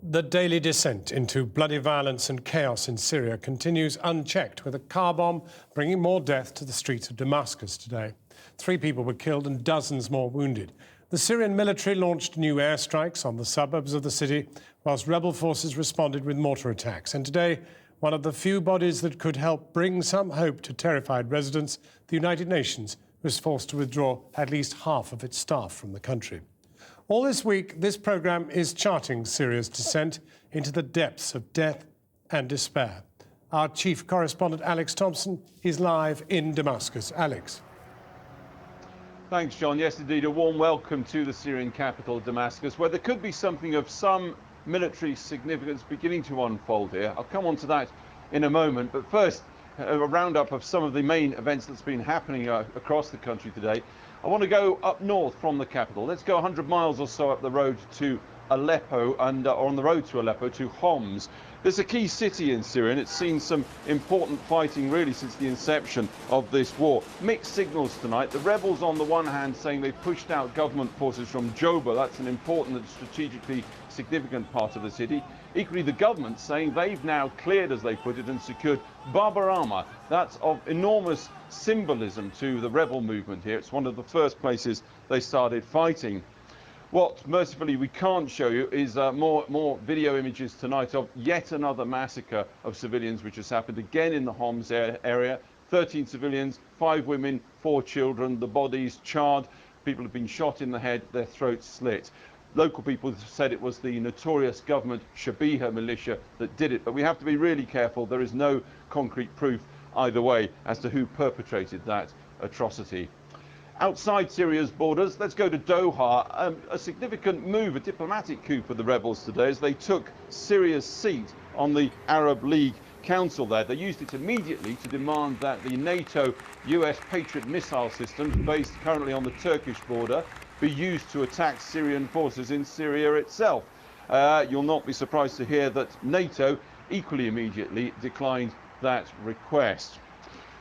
The daily descent into bloody violence and chaos in Syria continues unchecked, with a car bomb bringing more death to the streets of Damascus today. 3 people were killed and dozens more wounded. The Syrian military launched new airstrikes on the suburbs of the city, whilst rebel forces responded with mortar attacks. And today, one of the few bodies that could help bring some hope to terrified residents, the United Nations, was forced to withdraw at least half of its staff from the country. All this week, this programme is charting Syria's descent into the depths of death and despair. Our chief correspondent, Alex Thomson, is live in Damascus. Alex. Thanks, John. Yes, indeed, a warm welcome to the Syrian capital, Damascus, where there could be something of some military significance beginning to unfold here. I'll come on to that in a moment, but first, a roundup of some of the main events that's been happening across the country today. I want to go up north from the capital. Let's go 100 miles or so up the road to Aleppo, and or on the road to Aleppo to Homs. This is a key city in Syria, and it's seen some important fighting really since the inception of this war. Mixed signals tonight. The rebels on the one hand saying they pushed out government forces from Joba. That's an important and strategically significant part of the city. Equally, the government saying they've now cleared, as they put it, and secured Barbarama. That's of enormous symbolism to the rebel movement here. It's one of the first places they started fighting. What, mercifully, we can't show you is more video images tonight of yet another massacre of civilians, which has happened again in the Homs area. 13 civilians, 5 women, 4 children, the bodies charred. People have been shot in the head, their throats slit. Local people said it was the notorious government Shabiha militia that did it, but we have to be really careful. There is no concrete proof either way as to who perpetrated that atrocity. Outside Syria's borders, let's go to Doha. A significant move, a diplomatic coup for the rebels today, as they took Syria's seat on the Arab League Council there. They used it immediately to demand that the NATO US Patriot missile systems, based currently on the Turkish border, be used to attack Syrian forces in Syria itself. You'll not be surprised to hear that NATO equally immediately declined that request.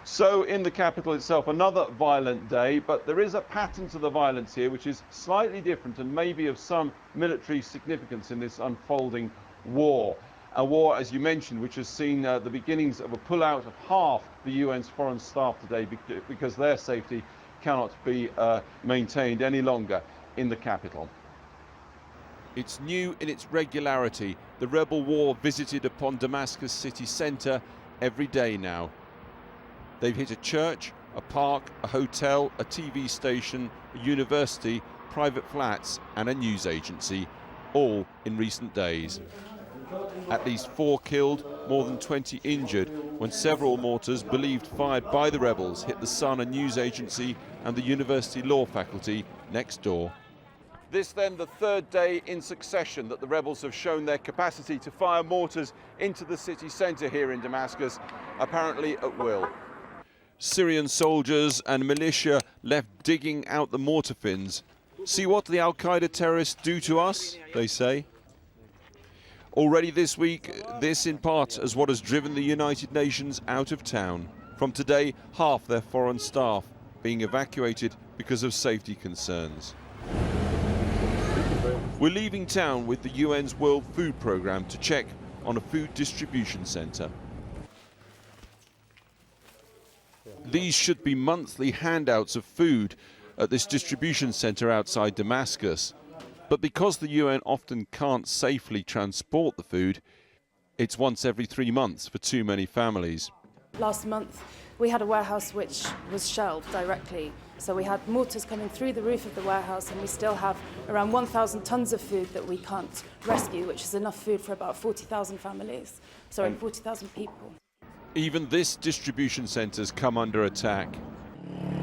So in the capital itself, another violent day, but there is a pattern to the violence here which is slightly different and maybe of some military significance in this unfolding war. A war, as you mentioned, which has seen the beginnings of a pullout of half the UN's foreign staff today because their safety cannot be maintained any longer in the capital. It's new in its regularity. The rebel war visited upon Damascus city centre every day now. They've hit a church, a park, a hotel, a TV station, a university, private flats and a news agency, all in recent days. At least 4 killed, more than 20 injured, when several mortars believed fired by the rebels hit the Sun, a news agency, and the university law faculty next door. This then the 3rd day in succession that the rebels have shown their capacity to fire mortars into the city centre here in Damascus, apparently at will. Syrian soldiers and militia left digging out the mortar fins. See what the Al-Qaeda terrorists do to us, they say. Already this week, this in part is what has driven the United Nations out of town. From today, half their foreign staff being evacuated because of safety concerns. We're leaving town with the UN's World Food Programme to check on a food distribution centre. These should be monthly handouts of food at this distribution centre outside Damascus. But because the UN often can't safely transport the food, it's once every 3 months for too many families. Last month we had a warehouse which was shelled directly. So we had mortars coming through the roof of the warehouse, and we still have around 1,000 tons of food that we can't rescue, which is enough food for about 40,000 families. Sorry, 40,000 people. Even this distribution centre's come under attack.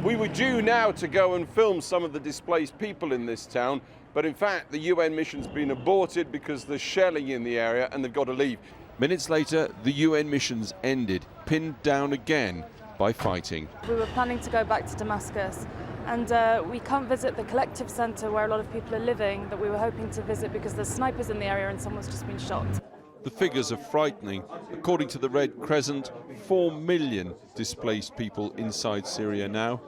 We were due now to go and film some of the displaced people in this town, but in fact the UN mission's been aborted because there's shelling in the area and they've got to leave. Minutes later, the UN mission's ended, pinned down again by fighting. We were planning to go back to Damascus, and we can't visit the collective centre where a lot of people are living that we were hoping to visit because there's snipers in the area and someone's just been shot. The figures are frightening. According to the Red Crescent, 4 million displaced people inside Syria now.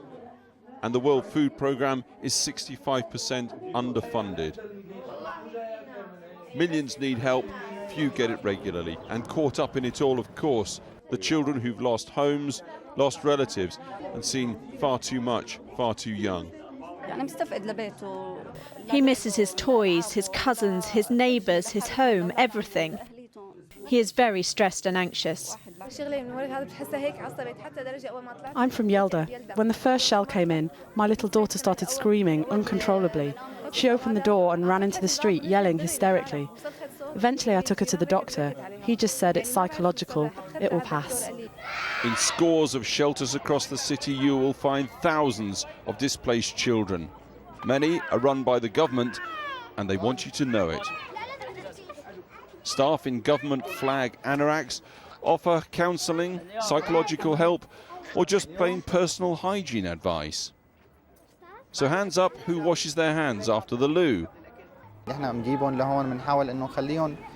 And the World Food Programme is 65% underfunded. Millions need help, few get it regularly. And caught up in it all, of course, the children who've lost homes, lost relatives, and seen far too much, far too young. He misses his toys, his cousins, his neighbours, his home, everything. He is very stressed and anxious. I'm from Yelda. When the first shell came in, my little daughter started screaming uncontrollably. She opened the door and ran into the street, yelling hysterically. Eventually I took her to the doctor. He just said it's psychological, it will pass. In scores of shelters across the city, you will find thousands of displaced children. Many are run by the government, and they want you to know it. Staff in government flag anoraks offer counselling, psychological help, or just plain personal hygiene advice. So hands up who washes their hands after the loo.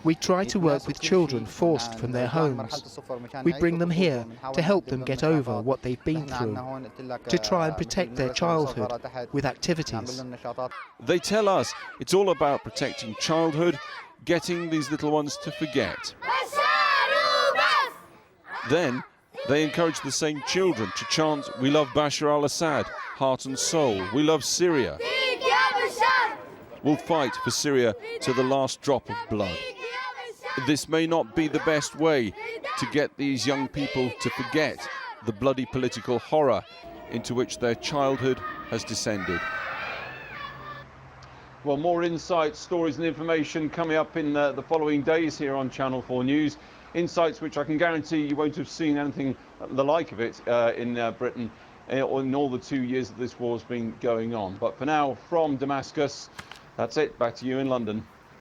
We try to work with children forced from their homes. We bring them here to help them get over what they've been through, to try and protect their childhood with activities. They tell us it's all about protecting childhood, getting these little ones to forget. Then they encourage the same children to chant, "We love Bashar al-Assad, heart and soul, we love Syria. We'll fight for Syria to the last drop of blood." This may not be the best way to get these young people to forget the bloody political horror into which their childhood has descended. Well, more insights, stories and information coming up in the following days here on Channel 4 News. Insights which I can guarantee you won't have seen anything the like of it in Britain in all the 2 years that this war's been going on. But for now, from Damascus, that's it. Back to you in London.